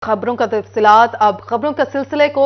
खबरों का तफसीलात। अब खबरों के सिलसिले को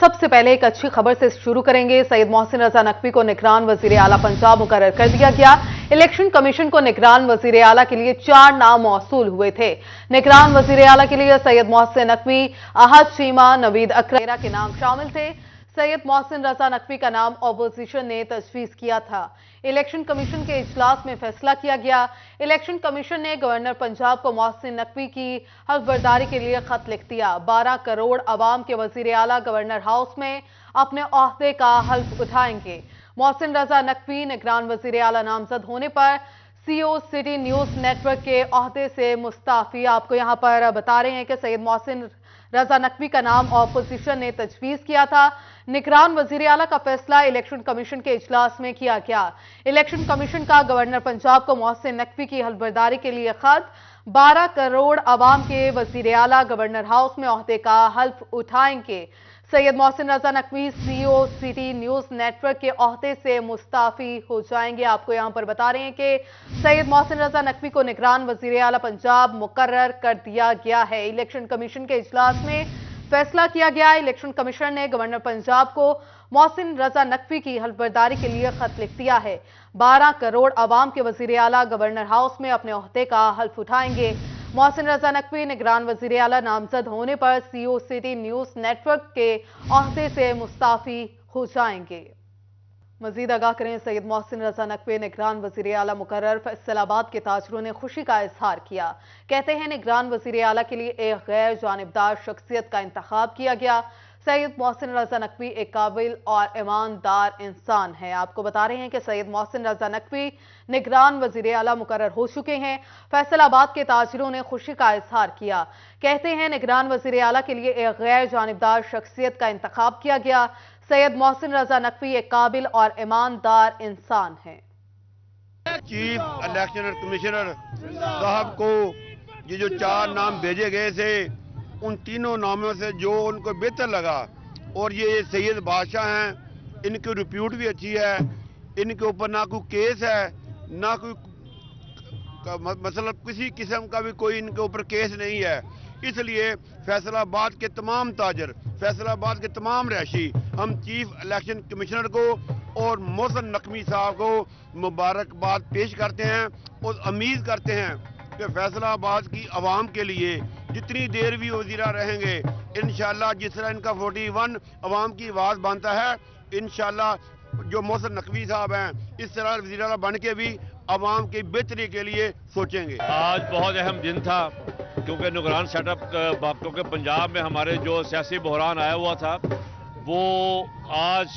सबसे पहले एक अच्छी खबर से शुरू करेंगे। सैयद मोहसिन रजा नकवी को निगरान वजीर आला पंजाब मुकर्रर कर दिया गया। इलेक्शन कमीशन को निगरान वजीर आला के लिए 4 नाम मौसूल हुए थे। निगरान वजीर आला के लिए सैयद मोहसिन नकवी, अहद चीमा, नवीद अकरम के नाम शामिल थे। सैयद मोहसिन रजा नकवी का नाम अपोजिशन ने तजवीज़ किया था। इलेक्शन कमीशन के इजलास में फैसला किया गया। इलेक्शन कमीशन ने गवर्नर पंजाब को मोहसिन नकवी की हल्फबर्दारी के लिए खत लिख दिया। 12 करोड़ अवाम के वजीर आला गवर्नर हाउस में अपने ओहदे का हल्फ उठाएंगे। मोहसिन रजा नकवी निगरान वजीर आला नामजद होने पर सीओ सिटी न्यूज नेटवर्क के ओहदे से मुस्ताफी। आपको यहां पर बता रहे हैं कि सैयद मोहसिन रजा नकवी का नाम ऑपोजिशन ने तजवीज़ किया था। निगरान वजीर आला का फैसला इलेक्शन कमीशन के इजलास में किया गया। इलेक्शन कमीशन का गवर्नर पंजाब को मोहसिन नकवी की हल्फबर्दारी के लिए खत। 12 करोड़ अवाम के वजीर आला गवर्नर हाउस में ओहदे का हल्फ उठाएंगे। Syed Mohsin Raza Naqvi CEO City News Network के ओहदे से मुस्ताफी हो जाएंगे। आपको यहां पर बता रहे हैं कि सैयद मोहसिन रजा नकवी को निगरान वजीर आला पंजाब मुकर्रर कर दिया गया है। इलेक्शन कमीशन के इजलास में फैसला किया गया। इलेक्शन कमीशन ने गवर्नर पंजाब को मोहसिन रजा नकवी की हल्फबर्दारी के लिए खत लिख दिया है। 12 करोड़ अवाम के वजीर आला गवर्नर हाउस में अपने ओहदे का हल्फ उठाएंगे। मोहसिन रजा नकवी निगरान वजीर आला नामजद होने पर सीओ सिटी न्यूज नेटवर्क के ओहदे से मुस्ताफी हो जाएंगे। मजीद आगाह करें। सैयद मोहसिन रजा नकवी निगरान वजीर आला मुकर्रर। फैसलाबाद के ताजरों ने खुशी का इजहार किया। कहते हैं निगरान वजीर आला के लिए एक गैर जानिबदार शख्सियत का इंतखाब किया गया। सैयद मोहसिन रजा नकवी एक काबिल और ईमानदार इंसान है। आपको बता रहे हैं कि सैयद मोहसिन रजा नकवी निगरान वजीर आला मुकर्रर हो चुके हैं। फैसलाबाद के ताजिरों ने खुशी का इजहार किया। कहते हैं निगरान वजीर आला के लिए एक गैर जानिबदार शख्सियत का इंतखाब किया गया। सैयद मोहसिन रजा नकवी एक काबिल और ईमानदार इंसान है। चीफ इलेक्शन कमिश्नर साहब को ये जो 4 नाम भेजे गए थे, उन तीनों नामों से जो उनको बेहतर लगा, और ये सैयद बादशाह हैं, इनकी रिप्यूट भी अच्छी है, इनके ऊपर ना कोई केस है, ना कोई मतलब किसी किस्म का भी कोई इनके ऊपर केस नहीं है। इसलिए फैसलाबाद के तमाम ताजर, फैसलाबाद के तमाम रहायशी हम चीफ इलेक्शन कमिश्नर को और मोहसिन नकवी साहब को मुबारकबाद पेश करते हैं और उम्मीद करते हैं कि फैसलाबाद की आवाम के लिए जितनी देर भी वजीरा रहेंगे, इंशाल्लाह जिस तरह इनका 41 आवाम की आवाज़ बनता है, इंशाल्लाह जो मोहसिन नकवी साहब हैं इस तरह वजीरा बन के भी आवाम की बेहतरी के लिए सोचेंगे। आज बहुत अहम दिन था क्योंकि निगरान सेटअप, क्योंकि पंजाब में हमारे जो सियासी बहरान आया हुआ था वो आज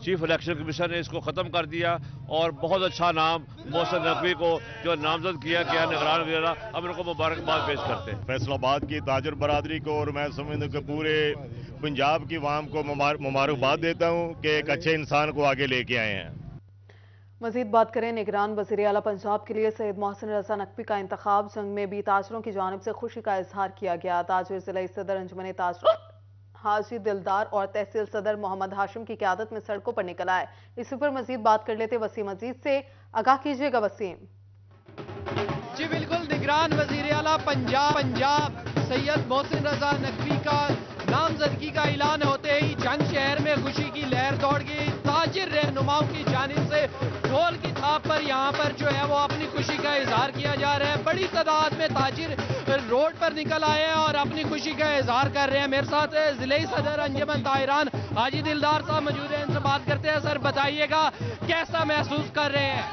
चीफ इलेक्शन कमीशन ने इसको ख़त्म कर दिया और बहुत अच्छा नाम मोहसिन नकवी को जो नामजद किया गया निगरान वगैरह, अब इनको मुबारकबाद पेश करते हैं। फैसलाबाद की ताजर बरादरी को और मैं समझता हूँ कि पूरे पंजाब की आवाम को मुबारकबाद देता हूँ कि एक अच्छे इंसान को आगे लेके आए हैं। मजीद बात करें। निगरान वजीर आला पंजाब के लिए सैयद मोहसिन रजा नकवी का इंतखाब। जंग में भी ताजरों की जानिब से खुशी का इजहार किया गया। ताजर जिला सदर अंजुमन ताजर हाजी दिलदार और तहसील सदर मोहम्मद हाशिम की क़यादत में सड़कों पर निकल आए। इसी पर मजीद बात कर लेते वसीम अजीज से। आगाह कीजिएगा वसीम। जी बिल्कुल, निगरान वजीर आला पंजाब सैयद मोहसिन रजा नकवी का नामजदगी का ऐलान होते ही जंग शहर में खुशी की लहर दौड़ गई। ताजिर रहनुमाओं की जानिब से ढोल की थाप पर यहाँ पर जो है वो अपनी खुशी का इजहार किया जा रहा है। बड़ी तादाद में ताजिर रोड पर निकल आए हैं और अपनी खुशी का इजहार कर रहे हैं। मेरे साथ जिले सदर अंजुमन ताहिरान हाजी दिलदार साहब मौजूद हैं, इनसे बात करते हैं। सर बताइएगा कैसा महसूस कर रहे हैं?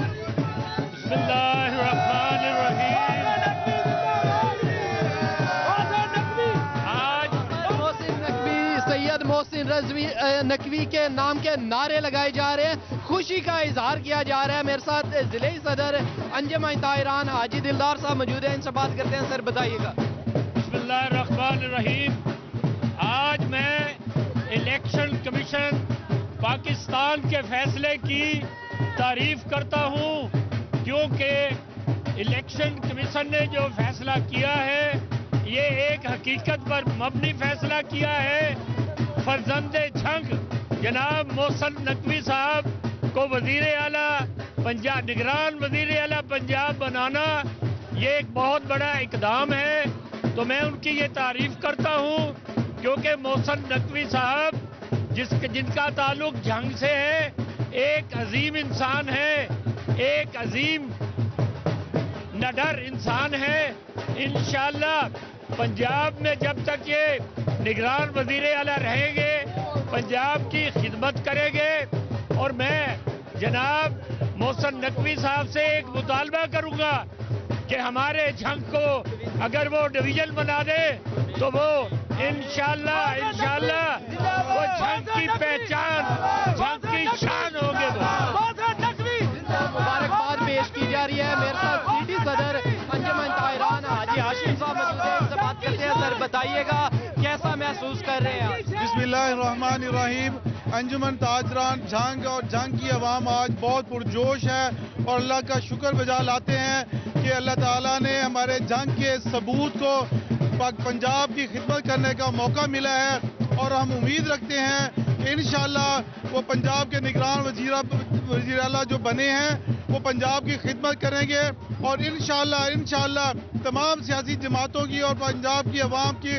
सैयद मोहसिन नकवी के नाम के नारे लगाए जा रहे हैं, खुशी का इजहार किया जा रहा है। मेरे साथ जिले सदर अंजुमन ताहिरान हाजी दिलदार साहब मौजूद हैं, इनसे बात करते हैं। सर बताइएगा। बिस्मिल्लाहिर्रहमानिर्रहीम। आज मैं इलेक्शन कमीशन पाकिस्तान के फैसले की तारीफ करता हूं, क्योंकि इलेक्शन कमीशन ने जो फैसला किया है ये एक हकीकत पर मबनी फैसला किया है। फर्जंदे जंग जनाब मोहसिन नकवी साहब को वजीर आला पंजाब, निगरान वजीर आला पंजाब बनाना ये एक बहुत बड़ा इकदाम है। تو میں ان کی یہ تعریف کرتا ہوں کیونکہ محسن نقوی صاحب جن کا تعلق جنگ سے ہے، ایک عظیم انسان ہے، ایک عظیم نڈر انسان ہے. انشاءاللہ پنجاب میں جب تک یہ نگران وزیر اعلیٰ رہیں گے پنجاب کی خدمت کریں گے. اور میں جناب محسن نقوی صاحب سے ایک مطالبہ کروں گا کہ ہمارے جھنگ کو اگر وہ ڈویژن بنا دے تو وہ انشاءاللہ وہ جھنگ کی پہچان، جھنگ کی شان ہوں گے. مبارکباد پیش کی جا رہی ہے. میرے ساتھ سٹی صدر انجمن طاہران حاجی ہاشم صاحب موجود ہیں، ان سے بات کرتے ہیں. سر بتائیے گا کیسا محسوس کر رہے ہیں؟ بسم اللہ الرحمن الرحیم. انجمن تاجران جھنگ اور جھنگ کی عوام آج بہت پرجوش ہے اور اللہ کا شکر بجا لاتے ہیں کہ اللہ تعالیٰ نے ہمارے جھنگ کے ثبوت کو پنجاب کی خدمت کرنے کا موقع ملا ہے. اور ہم امید رکھتے ہیں کہ انشاءاللہ وہ پنجاب کے نگران وزیر اعلیٰ جو بنے ہیں وہ پنجاب کی خدمت کریں گے اور انشاءاللہ تمام سیاسی جماعتوں کی اور پنجاب کی عوام کی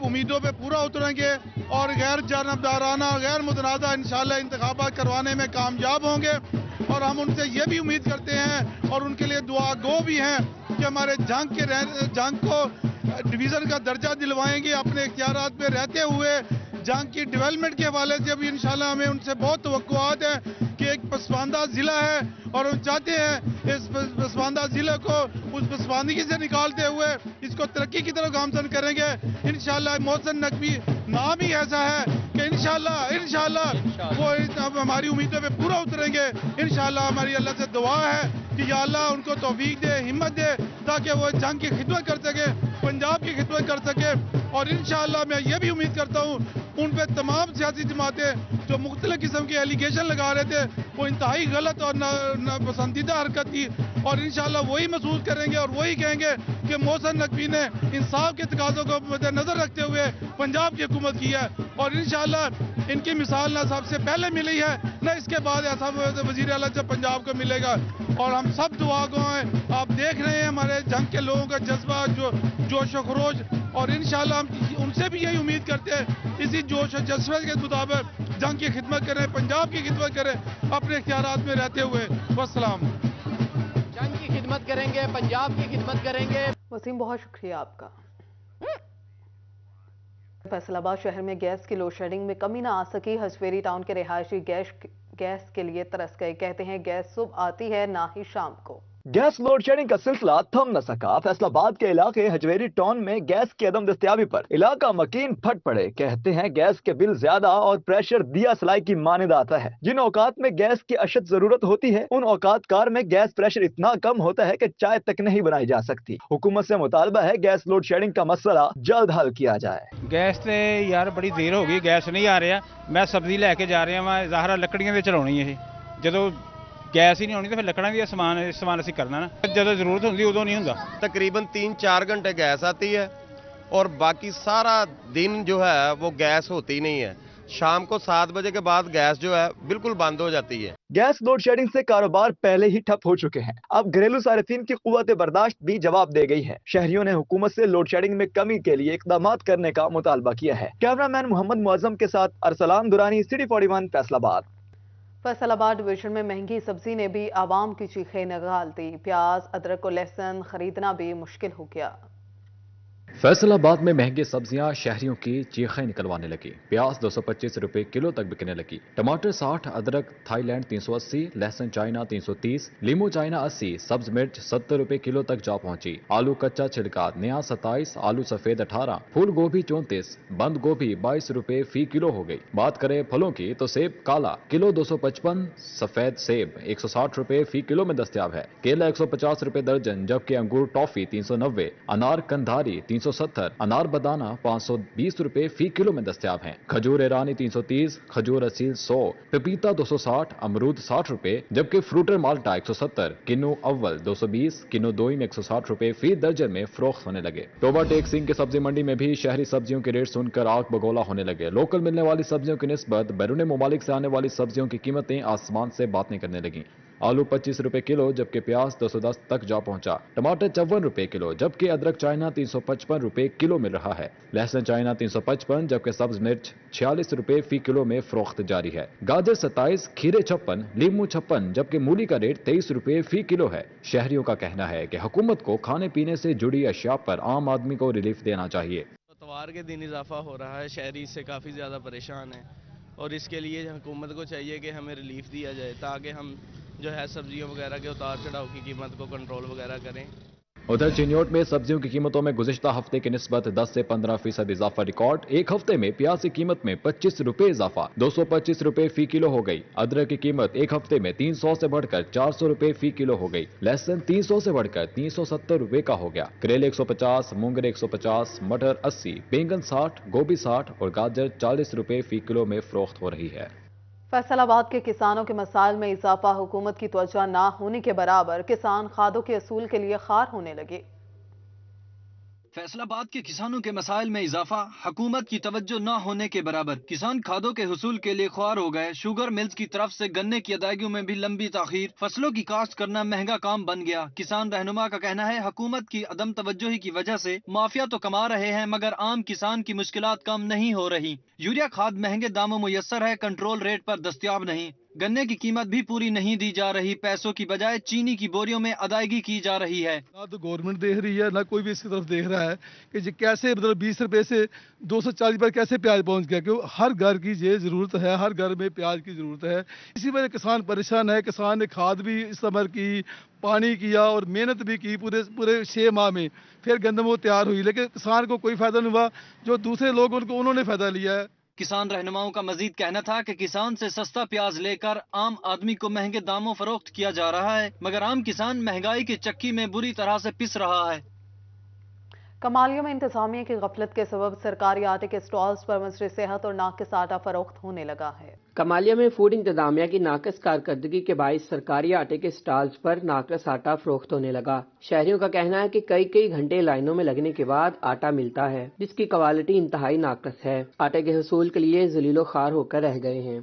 امیدوں پہ پورا اتریں گے اور غیر جانبدارانہ غیر متنازع انشاءاللہ انتخابات کروانے میں کامیاب ہوں گے. اور ہم ان سے یہ بھی امید کرتے ہیں اور ان کے لیے دعا گو بھی ہیں کہ ہمارے جنگ کو ڈویژن کا درجہ دلوائیں گے اپنے اختیارات پہ رہتے ہوئے. جنگ کی ڈیولپمنٹ کے حوالے سے بھی انشاءاللہ ہمیں ان سے بہت توقعات ہیں کہ ایک پسماندہ ضلع ہے اور ہم چاہتے ہیں اس پسماندہ ضلع کو اس پسماندگی سے نکالتے ہوئے اس کو ترقی کی طرف گامزن کریں گے. انشاءاللہ محسن نقوی نام ہی ایسا ہے کہ انشاءاللہ وہ ہماری امیدوں پہ پورا اتریں گے. انشاءاللہ ہماری اللہ سے دعا ہے کہ یا اللہ ان کو توفیق دے، ہمت دے تاکہ وہ جنگ کی خدمت کر سکے، پنجاب کی خدمت کر سکے. اور انشاءاللہ میں یہ بھی امید کرتا ہوں ان پہ تمام سیاسی جماعتیں جو مختلف قسم کے ایلیگیشن لگا رہے تھے وہ انتہائی غلط اور ناپسندیدہ حرکت تھی اور انشاءاللہ وہی محسوس کریں گے اور وہی کہیں گے کہ محسن نقوی نے انصاف کے تقاضوں کو مد نظر رکھتے ہوئے پنجاب کی حکومت کی ہے. اور انشاءاللہ ان کی مثال نہ سب سے پہلے ملی ہے نہ اس کے بعد ایسا وزیر اعلیٰ جب پنجاب کو ملے گا. اور ہم سب دعا گو ہیں. آپ دیکھ رہے ہیں ہمارے جنگ کے لوگوں کا جذبہ جوش و خروش اور انشاءاللہ ہم ان سے بھی یہی امید کرتے ہیں اسی جوش و جذبے کے مطابق جنگ کی خدمت کریں، پنجاب کی خدمت کریں اپنے اختیارات میں رہتے ہوئے. والسلام. جنگ کی خدمت کریں گے، پنجاب کی خدمت کریں گے. وسیم بہت شکریہ آپ کا. فیصل آباد شہر میں گیس کی لوڈ شیڈنگ میں کمی نہ آ سکی. ہجویری ٹاؤن کے رہائشی گیس کے لیے ترس گئے. کہتے ہیں گیس صبح آتی ہے نہ ہی شام کو. گیس لوڈ شیڈنگ کا سلسلہ تھم نہ سکا. فیصل آباد کے علاقے ہجویری ٹاؤن میں گیس کی عدم دستیابی پر علاقہ مکین پھٹ پڑے. کہتے ہیں گیس کے بل زیادہ اور پریشر دیا سلائی کی مانند آتا ہے. جن اوقات میں گیس کی اشد ضرورت ہوتی ہے ان اوقات کار میں گیس پریشر اتنا کم ہوتا ہے کہ چائے تک نہیں بنائی جا سکتی. حکومت سے مطالبہ ہے گیس لوڈ شیڈنگ کا مسئلہ جلد حل کیا جائے. گیس تے یار بڑی دیر ہو گئی، گیس نہیں آ رہا. میں سبزی لے کے جا رہا میں ظاہر لکڑیاں چلانی ہے. جدو گیس ہی نہیں ہونی تو پھر لکڑاں دی سامان اسی کرنا نا. جدو ضرورت ہوندی ادو نہیں ہوندا. تقریباً 3-4 گھنٹے گیس آتی ہے اور باقی سارا دن جو ہے وہ گیس ہوتی نہیں ہے. شام کو 7 بجے کے بعد گیس جو ہے بالکل بند ہو جاتی ہے. گیس لوڈ شیڈنگ سے کاروبار پہلے ہی ٹھپ ہو چکے ہیں. اب گھریلو صارفین کی قوت برداشت بھی جواب دے گئی ہے. شہریوں نے حکومت سے لوڈ شیڈنگ میں کمی کے لیے اقدامات کرنے کا مطالبہ کیا ہے. کیمرہ مین محمد معظم کے ساتھ ارسلان دورانی، سٹی 41 فیصل آباد. فیصل آباد ڈویژن میں مہنگی سبزی نے بھی عوام کی چیخیں نگال دی. پیاز، ادرک و لہسن خریدنا بھی مشکل ہو گیا. فیصل آباد میں مہنگی سبزیاں شہریوں کی چیخیں نکلوانے لگی. پیاز 225 روپے کلو تک بکنے لگی. ٹماٹر 60، ادرک تھائی لینڈ 380، لہسن چائنا 330، لیمو چائنا 80، سبز مرچ 70 روپے کلو تک جا پہنچی. آلو کچا چھلکا نیا 27، آلو سفید 18، پھول گوبھی 34، بند گوبھی 22 روپے فی کلو ہو گئی. بات کریں پھلوں کی تو سیب کالا کلو 255، سفید سیب 160 روپے فی کلو میں دستیاب ہے. کیلا 150 روپے درجن، جبکہ انگور ٹافی 390، انار کندھاری 370، انار بدانا 520 روپے فی کلو میں دستیاب ہیں. کھجور ایرانی 330، کھجور اصیل 100، پپیتا 260، امرود 60 روپے، جبکہ فروٹر مالٹا 170، کنو اول 220، کنو دوئی میں 160 روپے فی درجن میں فروخت ہونے لگے. ٹوبا ٹیک سنگھ کی سبزی منڈی میں بھی شہری سبزیوں کے ریٹ سن کر آگ بگولا ہونے لگے. لوکل ملنے والی سبزیوں کی نسبت بیرون ممالک سے آنے والی سبزیوں کی قیمتیں آسمان سے باتیں کرنے لگیں. आलू 25 रुपए किलो जबकि प्याज 210 तक जा पहुंचा। टमाटर 54 रुपए किलो जबकि अदरक चाइना 355 रुपए किलो मिल रहा है। लहसुन चाइना 355 जबकि सब्ज मिर्च 46 रुपए फी किलो में फरोख्त जारी है। गाजर 27, खीरे 56, लीमू 56 जबकि मूली का रेट 23 रुपए फी किलो है। शहरियों का कहना है कि हुकूमत को खाने पीने से जुड़ी अशिया पर आम आदमी को रिलीफ देना चाहिए। इतवार के दिन इजाफा हो रहा है, शहरी इससे काफ़ी ज़्यादा परेशान हैं और इसके लिए हुकूमत को चाहिए कि हमें रिलीफ दिया जाए ताकि हम जो है सब्जियों वगैरह के उतार चढ़ाव की कीमत को कंट्रोल वगैरह करें। उधर चिन्योट में सब्जियों की कीमतों में गुज़िश्ता हफ्ते की निस्बत 10 से 15% इजाफा रिकॉर्ड। एक हफ्ते में प्याज की कीमत में 25 रुपए इजाफा 225 रुपए फी किलो हो गई। अदरक की कीमत एक हफ्ते में 300 से बढ़कर 400 रुपए फी किलो हो गई। लहसुन 300 से बढ़कर 370 रुपए का हो गया। करेले 150, मूंगरे 150, मटर 80, बैंगन 60, गोभी 60 और गाजर 40 रुपए फी किलो में फरोख्त हो रही है। फैसलाबाद के किसानों के मसाइल में इजाफा हुकूमत की तवज्जो ना होने के बराबर, किसान खादों के असूल के लिए खार होने लगे। फैसलाबाद के किसानों के मसाइल में इजाफा हुकूमत की तवज्जो न होने के बराबर, किसान खादों के हुसूल के लिए ख्वार हो गए। शुगर मिल्स की तरफ से गन्ने की अदायगियों में भी लंबी ताखीर, फसलों की काश्त करना महंगा काम बन गया। किसान रहनुमा का कहना है हुकूमत की अदम तवज्जोही की वजह से माफिया तो कमा रहे हैं मगर आम किसान की मुश्किलात कम नहीं हो रही। यूरिया खाद महंगे दामों मुयस्सर है, कंट्रोल रेट पर दस्तयाब नहीं। गन्ने की कीमत भी पूरी नहीं दी जा रही, पैसों की बजाय चीनी की बोरियों में अदायगी की जा रही है। ना तो गवर्नमेंट देख रही है, ना कोई भी इसकी तरफ देख रहा है कि ये कैसे मतलब 20 रुपए से 240 पर कैसे प्याज पहुंच गया। क्यों हर घर की ये जरूरत है, हर घर में प्याज की जरूरत है। इसी वजह किसान परेशान है। किसान ने खाद भी इस्तेमाल की, पानी किया और मेहनत भी की पूरे 6 माह में, फिर गंदम वो तैयार हुई, लेकिन किसान को कोई फायदा नहीं हुआ। जो दूसरे लोग उन्होंने फायदा लिया है। किसान रहनुमाओं का मजीद कहना था कि किसान से सस्ता प्याज लेकर आम आदमी को महंगे दामों फरोख्त किया जा रहा है मगर आम किसान महंगाई की चक्की में बुरी तरह से पिस रहा है। कमालियों में इंतजामिया की गफलत के सबब सरकारी आटे के स्टॉल्स पर मसरे सेहत और नाकिस आटा फरोख्त होने लगा है। कमालिया में फूड इंतजामिया की नाकिस कारकर्दगी के बाइस सरकारी आटे के स्टॉल्स पर नाकिस आटा फरोख्त होने लगा। शहरियों का कहना है कि कई घंटे लाइनों में लगने के बाद आटा मिलता है जिसकी क्वालिटी इंतहाई नाकिस है। आटे के हसूल के लिए जलीलो खार होकर रह गए हैं।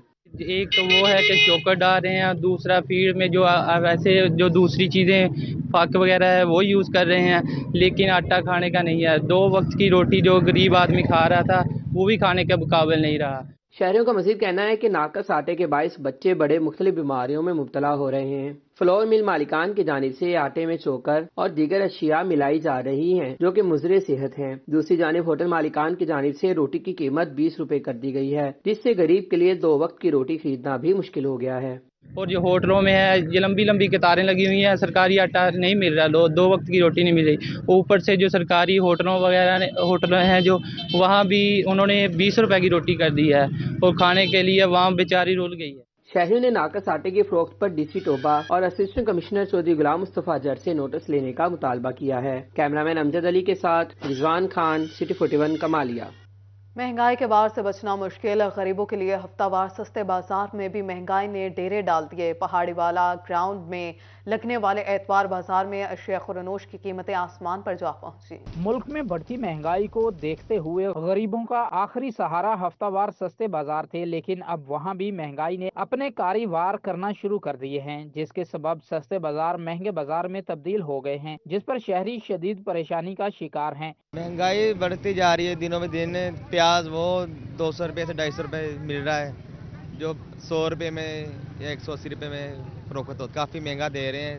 एक तो वो है कि चोकर डाल रहे हैं, दूसरा फीड में जो वैसे जो दूसरी चीज़ें फाक वगैरह है वो यूज़ कर रहे हैं, लेकिन आटा खाने का नहीं है। 2 वक्त की रोटी जो गरीब आदमी खा रहा था वो भी खाने के मुकाबिल नहीं रहा। शहरियों का मजीद कहना है कि नाकस आटे के बाइस बच्चे बड़े मुख्तलिफ बीमारियों में मुब्तला हो रहे हैं। फ्लोर मिल मालिकान की जानिब से आटे में चोकर और दीगर अशिया मिलाई जा रही हैं जो कि मुज़रे सेहत हैं। दूसरी जानिब होटल मालिकान की जानिब से रोटी की कीमत 20 रुपए कर दी गई है जिससे गरीब के लिए 2 वक्त की रोटी खरीदना भी मुश्किल हो गया है। और जो होटलों में है ये लंबी कतारें लगी हुई हैं, सरकारी आटा नहीं मिल रहा, 2 वक्त की रोटी नहीं मिल रही। ऊपर से जो सरकारी होटल हैं जो वहाँ भी उन्होंने 20 रुपए की रोटी कर दी है और खाने के लिए वहाँ बेचारी रुल गई है। शहरियों ने नाकस आटे की फरोख्त पर डीसी टोबा और असिस्टेंट कमिश्नर चौधरी गुलाम मुस्तफा जट से नोटिस लेने का मुतालबा किया है। कैमरामैन अमजद अली के साथ रिजवान खान, सिटी 41 कमालिया। महंगाई के बार से बचना मुश्किल, गरीबों के लिए हफ्तावार सस्ते बाजार में भी महंगाई ने डेरे डाल दिए। पहाड़ी वाला ग्राउंड में लगने वाले एतवार बाजार में अशिया खुरनोश की कीमतें आसमान पर जा पहुंची। मुल्क में बढ़ती महंगाई को देखते हुए गरीबों का आखिरी सहारा हफ्तावार सस्ते बाजार थे, लेकिन अब वहां भी महंगाई ने अपने कारोबार करना शुरू कर दिए हैं जिसके सबब सस्ते बाजार महंगे बाजार में तब्दील हो गए हैं जिस पर शहरी शदीद परेशानी का शिकार हैं। महंगाई बढ़ती जा रही है दिनों में दिन। प्याज वो 200 रुपये से 250 रुपये मिल रहा है जो 100 रुपये में या 180 रुपये में फरोख्त हो। काफ़ी महंगा दे रहे हैं,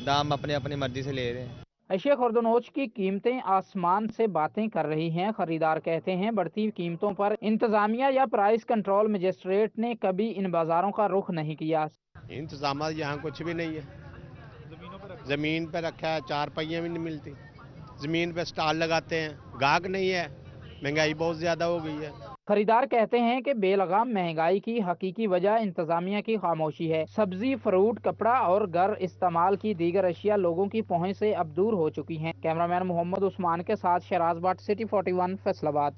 दाम अपनी मर्जी से ले रहे हैं। अशिया खुर्दनोश की कीमतें आसमान से बातें कर रही हैं। खरीदार कहते हैं बढ़ती कीमतों पर इंतजामिया या प्राइस कंट्रोल मजिस्ट्रेट ने कभी इन बाजारों का रुख नहीं किया। इंतजाम यहाँ कुछ भी नहीं है, जमीन पर रखा है, 4 पहिए भी नहीं मिलती, जमीन पर स्टॉल लगाते हैं, गाहक नहीं है, महंगाई बहुत ज्यादा हो गई है। खरीदार कहते हैं कि बेलगाम महंगाई की हकीकी वजह इंतजामिया की खामोशी है। सब्जी, फ्रूट, कपड़ा और घर इस्तेमाल की दीगर अशिया लोगों की पहुंच से अब दूर हो चुकी हैं। कैमरामैन मोहम्मद उस्मान के साथ शराज भट्ट, सिटी 41 फैसलाबाद।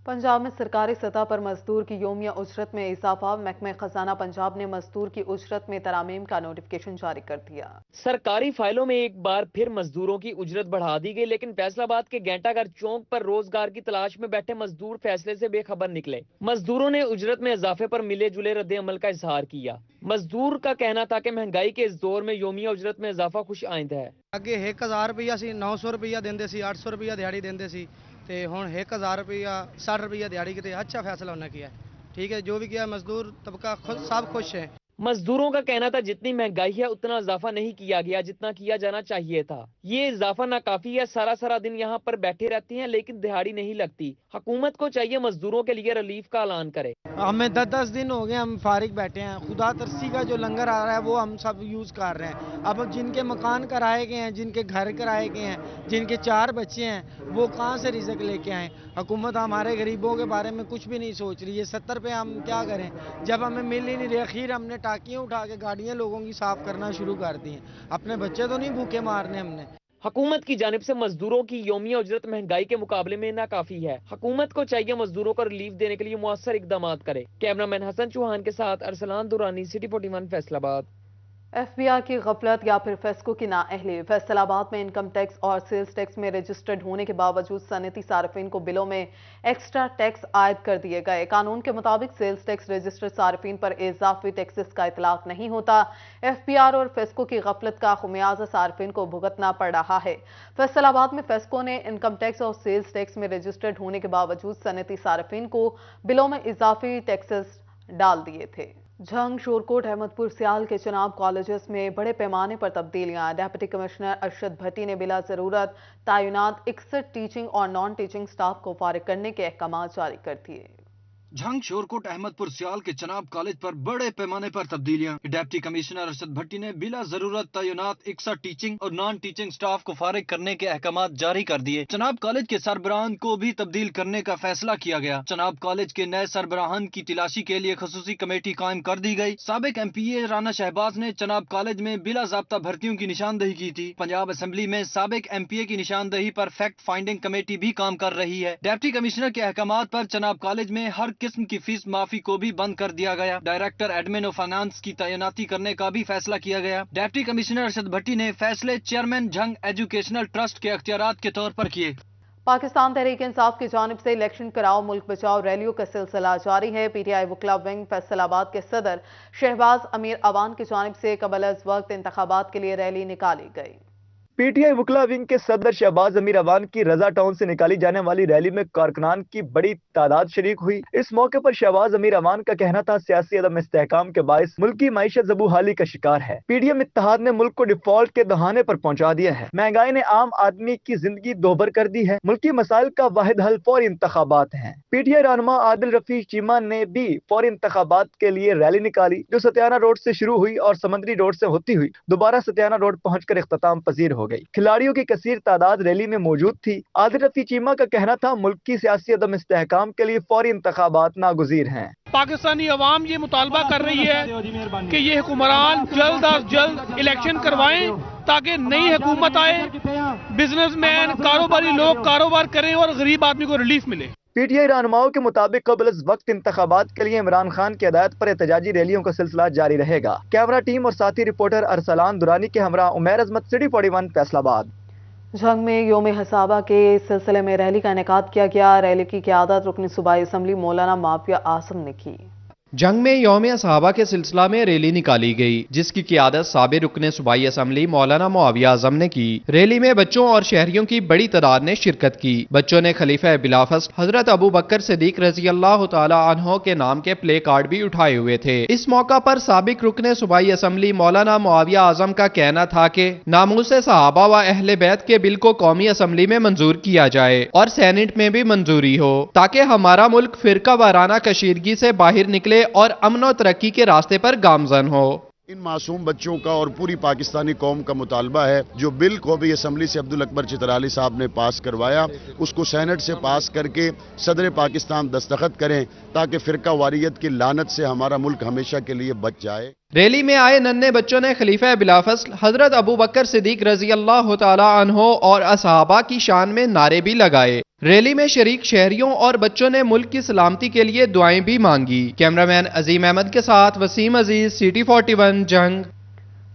पंजाब में सरकारी सतह पर मजदूर की योमिया उजरत में इजाफा। महकमे खजाना पंजाब ने मजदूर की उजरत में तरामीम का नोटिफिकेशन जारी कर दिया। सरकारी फाइलों में एक बार फिर मजदूरों की उजरत बढ़ा दी गई, लेकिन फैसलाबाद के घंटाघर चौक पर रोजगार की तलाश में बैठे मजदूर फैसले से बेखबर निकले। मजदूरों ने उजरत में इजाफे पर मिले जुले रद्द अमल का इजहार किया। मजदूर का कहना था कि महंगाई के इस दौर में योमिया उजरत में इजाफा खुश आइंद है। अगे 1000 रुपया सी 900 रुपया देंदे सी, 800 रुपया दिहाड़ी देंदे सी ते हुण 1000 रुपया 60 रुपया दिहाड़ी किते अच्छा फैसला उन्हें किया। ठीक है, जो भी किया मजदूर तबका सब खुश है। मजदूरों का कहना था जितनी महंगाई है उतना इजाफा नहीं किया गया जितना किया जाना चाहिए था। ये इजाफा नाकाफी है। सारा दिन यहाँ पर बैठे रहते हैं लेकिन दिहाड़ी नहीं लगती। हुकूमत को चाहिए मजदूरों के लिए रिलीफ का ऐलान करे। हमें 10 दिन हो गए हम फारिग बैठे हैं। खुदा तरसी का जो लंगर आ रहा है वो हम सब यूज कर रहे हैं। अब जिनके मकान कराए गए हैं, जिनके घर कराए गए हैं, जिनके 4 बच्चे हैं, वो कहाँ से रिज़्क लेके आए। हुकूमत हमारे गरीबों के बारे में कुछ भी नहीं सोच रही है। 70 पे हम क्या करें जब हमें मिल ही नहीं रही। आखिर हमने टाकियाँ उठा के गाड़ियाँ लोगों की साफ करना शुरू कर दी हैं। अपने बच्चे तो नहीं भूखे मारने हमने। हुकूमत की जानिब से मजदूरों की योमिया उजरत महंगाई के मुकाबले में नाकाफी है। हुकूमत को चाहिए मजदूरों को रिलीफ देने के लिए मुअस्सर इकदाम करे। कैमरामैन हसन चौहान के साथ अरसलान दुरानी, सिटी 41 फैसलाबाद। FBI की गफलत या फिर फेस्को की नाअहली। फैसलाबाद में इनकम टैक्स और सेल्स टैक्स में रजिस्टर्ड होने के बावजूद सनती सार्फिन को बिलों में एक्स्ट्रा टैक्स आयद कर दिए गए। कानून के मुताबिक सेल्स टैक्स रजिस्टर्ड सार्फिन पर इजाफी टैक्सेस का इतलाक नहीं होता। FBR और फेस्को की गफलत का खुमियाजा सार्फिन को भुगतना पड़ रहा है। फैसलाबाद में फेस्को ने इनकम टैक्स और सेल्स टैक्स में रजिस्टर्ड होने के बावजूद सनती सार्फिन को बिलों में इजाफी टैक्सेस डाल दिए थे। झंग, शोरकोट, अहमदपुर, सियाल के चनाब कॉलेजेस में बड़े पैमाने पर तब्दीलियां। डिप्टी कमिश्नर अरशद भट्टी ने बिला जरूरत तैनात 61 टीचिंग और नॉन टीचिंग स्टाफ को फारिग करने के अहकाम जारी कर दिए। झंग, शोरकोट, अहमदपुर, सियाल के चनाब कॉलेज पर बड़े पैमाने पर तब्दीलियां। डिप्टी कमिश्नर अरशद भट्टी ने बिला जरूरत तैनात 61 टीचिंग और नॉन टीचिंग स्टाफ को फारिग करने के अहकाम जारी कर दिए। चनाब कॉलेज के सरबराहान को भी तब्दील करने का फैसला किया गया। चनाब कॉलेज के नए सरबराहान की तलाशी के लिए खसूसी कमेटी कायम कर दी गई। साबिक MPA राना शहबाज ने चनाब कॉलेज में बिला ज़ाब्ता भर्तियों की निशानदही की थी। पंजाब असेंबली में साबिक MPA की निशानदही पर फैक्ट फाइंडिंग कमेटी भी काम कर रही है। डिप्टी कमिश्नर के अहकाम पर चनाब कॉलेज में हर किस्म की फीस माफी को भी बंद कर दिया गया। डायरेक्टर एडमिन और फाइनेंस की तैनाती करने का भी फैसला किया गया। डिप्टी कमिश्नर अरशद भट्टी ने फैसले चेयरमैन झंग एजुकेशनल ट्रस्ट के अख्तियारात के तौर पर किए। पाकिस्तान तहरीक इंसाफ की जानिब से इलेक्शन कराओ मुल्क बचाओ रैलियों का सिलसिला जारी है। PTI वकला विंग फैसलाबाद के सदर शहबाज अमीर अवान की जानिब से कबल अज वक्त इंतखाबात के लिए रैली निकाली गई। PTI वकला विंग के सदर शहबाज अमीर अवान की रजा टाउन से निकाली जाने वाली रैली में कारकुनान की बड़ी तादाद शरीक हुई। इस मौके पर शहबाज अमीर अवान का कहना था सियासी अदम इस्तेहकाम के बायस मुल्क की मईशत ज़बूहाली का शिकार है। PDM इत्तेहाद ने मुल्क को डिफॉल्ट के दहाने पर पहुंचा दिया है। महंगाई ने आम आदमी की जिंदगी दोभर कर दी है। मुल्की मसाइल का वाहिद हल फौरी इंतखाबात हैं। PTI रहनुमा आदिल रफी चीमा ने भी फौरी इंतखाबात के लिए रैली निकाली जो सत्याना रोड से शुरू हुई और समंदरी रोड से होती हुई दोबारा सत्याना रोड पहुंचकर इख्तिताम पजीर हो गई। खिलाड़ियों की कसीर तादाद रैली में मौजूद थी। आदिल रफी चीमा का कहना था मुल्क की सियासी अदम इस्तेहकाम के लिए फौरी इंतखाबात नागुज़ीर हैं। पाकिस्तानी अवाम ये मुतालबा कर रही है कि ये हुक्मरान जल्द अज जल्द इलेक्शन करवाएं ताकि नई हुकूमत आए, बिजनेसमैन कारोबारी लोग कारोबार करें और गरीब आदमी को रिलीफ मिले। PTI रहनुमाओं के मुताबिक कबल इस वक्त इंतखाबात के लिए इमरान खान की हिदायत पर एहतजाजी रैलियों का सिलसिला जारी रहेगा। कैमरा टीम और साथी रिपोर्टर अरसलान दुरानी के हमरा उमैर अजमत, सिटी 41 फैसलाबाद। झंग में योम हसाबा के सिलसिले में रैली का इनेकाद किया गया। रैली की क़यादत रुकन सूबाई असम्बली मौलाना माफिया आसम ने की। जंग में यौम सहाबा के सिलसिला में रैली निकाली गई जिसकी क़यादत साबिक़ रुकन सूबाई असम्बली मौलाना मुआविया आज़म ने की। रैली में बच्चों और शहरियों की बड़ी तादाद ने शिरकत की। बच्चों ने खलीफा बिलाफस हजरत अबू बकर सिद्दीक रज़ी अल्लाह तआला अन्हो के नाम के प्ले कार्ड भी उठाए हुए थे। इस मौका पर साबिक़ रुकन सूबाई असम्बली मौलाना मुआविया आज़म का कहना था कि नामूस सहाबा व अहले बैत के बिल को कौमी असम्बली में मंजूर किया जाए और सेनेट में भी मंजूरी हो ताकि हमारा मुल्क फिरका वाराना कशीदगी से बाहर निकले और अमन और तरक्की के रास्ते पर गामजन हो। इन मासूम बच्चों का और पूरी पाकिस्तानी कौम का मुतालबा है जो बिल कौमी असम्बली से अब्दुल अकबर चित्राली साहब ने पास करवाया उसको सेनेट से पास करके सदर पाकिस्तान दस्तखत करें ताकि फिरका वारियत की लानत से हमारा मुल्क हमेशा के लिए बच जाए। रैली में आए नन्हे बच्चों ने खलीफा बिलाफसल हजरत अबू बकर सिद्दीक रजी अल्लाह तआला अन्हो और असहाबा की शान में नारे भी लगाए। रैली में शरीक शहरियों और बच्चों ने मुल्क की सलामती के लिए दुआएं भी मांगी। कैमरामैन अजीम अहमद के साथ वसीम अजीज, CT41 जंग।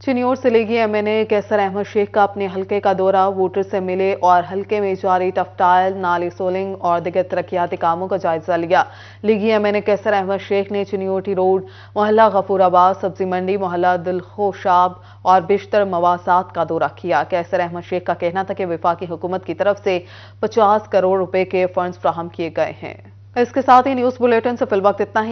चिन्योर से लेगी एमएनए कैसर अहमद शेख का अपने हलके का दौरा, वोटर से मिले और हलके में जारी टफटाइल, नाली सोलिंग और दिगर तरक्याती कामों का जायजा लिया। लीगी एमएनए कैसर अहमद शेख ने चिन्योटी रोड, मोहल्ला गफूराबाद, सब्जी मंडी, मोहल्ला दिलखुशाब और बिश्तर मवासात का दौरा किया। कैसर अहमद शेख का कहना था कि वफाकी हुकूमत की तरफ से 50 करोड़ रुपए के फंड्स फ्राहम किए गए हैं। इसके साथ ही न्यूज बुलेटिन से फिलवक्त इतना ही।